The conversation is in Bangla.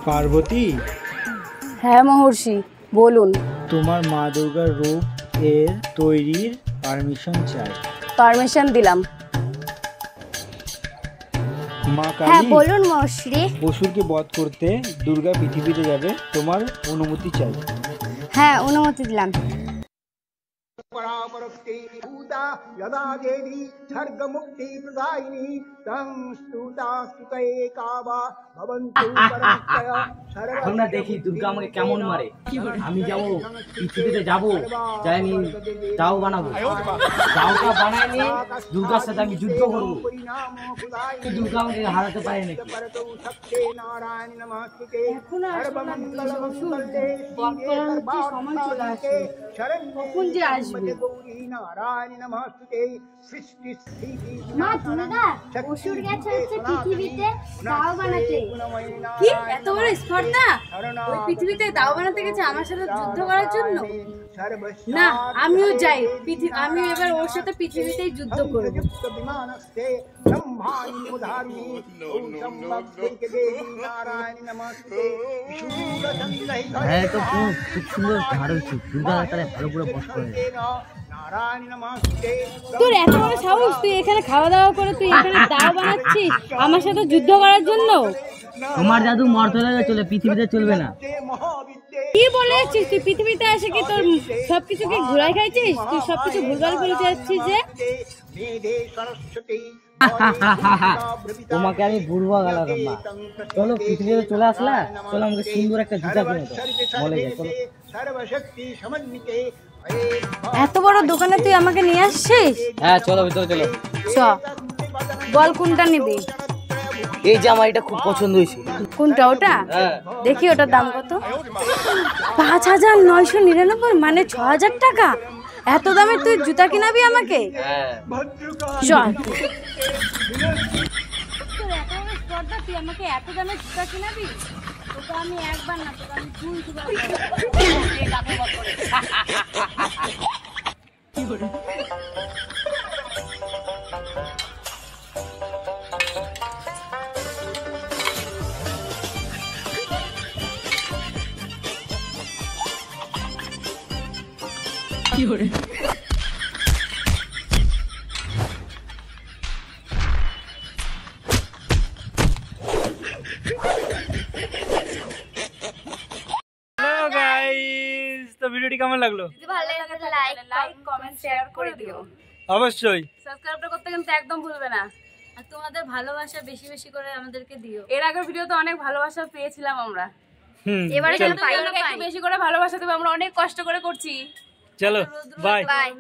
পার্বতী। হ্যাঁ মহর্ষি, বলুন। তোমার মা দুর্গার রূপ এর তৈরির পারমিশন চাই। পারমিশন দিলাম। মা হ্যাঁ কালী, বলুন মহর্ষি। অসুরকে বধ করতে দুর্গা পৃথিবীতে যাবে, তোমার অনুমতি চাই। হ্যাঁ অনুমতি দিলাম। परापरस्ते भूता यदा देवी सर्गमुक्ति प्रदायिनी तं स्तुता स्तुते कावा भवन्तु परमस्य सर्व। আমরা দেখি দুর্গা আমাকে কেমন মারে। আমি যাব পৃথিবীতে, যাব যাই আমি দাও বানাবো, দাওটা বানাই নিয়ে দুর্গার সাথে আমি যুদ্ধ করবো। দুর্গা আমাকে হারাতে পারে নাকি? नारायण नमस्ते सर्वमंगलमंगले কখন যে আসবে? गौरी नारायण नमस्ते सृष्टि स्थिति মা দাদা, অসুর গেছে হচ্ছে পৃথিবীতে দাও বানাতে। কি এত বড় স্পর্ধা? ওই পৃথিবীতে দাও বানাতে গেছে আমার সাথে যুদ্ধ করার জন্য? না, আমিও যাই, আমি এবার ওর সাথে পৃথিবীতেই যুদ্ধ করব। হ্যাঁ তো খুব সুন্দর ঝাড় হচ্ছে, দুর্গা তাহলে ভালো করে বস করে। তোর এত বড় সাহস, তুই এখানে খাওয়া দাওয়া করে তুই এখানে দাও বানাচ্ছিস আমার সাথে যুদ্ধ করার জন্য? তোমার জাদু মর্ত লাগে চলে, পৃথিবীতে চলবে না। কি বলে যাচ্ছিস তুই? পৃথিবীতে এসে কি তোর সবকিছু কি ঘুরাই খাইছিস? তুই সবকিছু ভুলভাল বলে যাচ্ছিস যে। তোমাকে আমি বুড়বা গেলাম মা। চলো পৃথিবীতে চলে আসলা, চলো আমাকে সুন্দর একটা জুতা কিনে দাও, বলে যায় চলো। এত বড় দোকানে তুই আমাকে নিয়ে আসছিস? হ্যাঁ চলো ভিতরে চলো। চ, বল কোনটা নিবি? এই যে আমার এটা খুব পছন্দ হয়েছে। কোনটা? ওটা? হ্যাঁ দেখি ওটার দাম কত। 5,999 মানে 6,000 টাকা। এত দামে তুই জুতা কিনাবি আমাকে? হ্যাঁ চল। তুই আমাকে এত দামে জুতা কিনাবি? তোকে আমি একবার না, তোকে আমি কি করে। হ্যালো গাইস, তো ভিডিওটি কেমন লাগলো? যদি ভালো লাগে তাহলে লাইক কমেন্ট শেয়ার করে দিও। অবশ্যই সাবস্ক্রাইব করতে কিন্তু একদম ভুলবে না। আর তোমাদের ভালোবাসা বেশি বেশি করে আমাদেরকে দিও। এর আগের ভিডিওতে অনেক ভালোবাসা পেয়েছিলাম আমরা, এবারে যেন পাই। একটু বেশি করে ভালোবাসা দেবে। আমরা অনেক কষ্ট করে করছি। চলো বাই। বাই।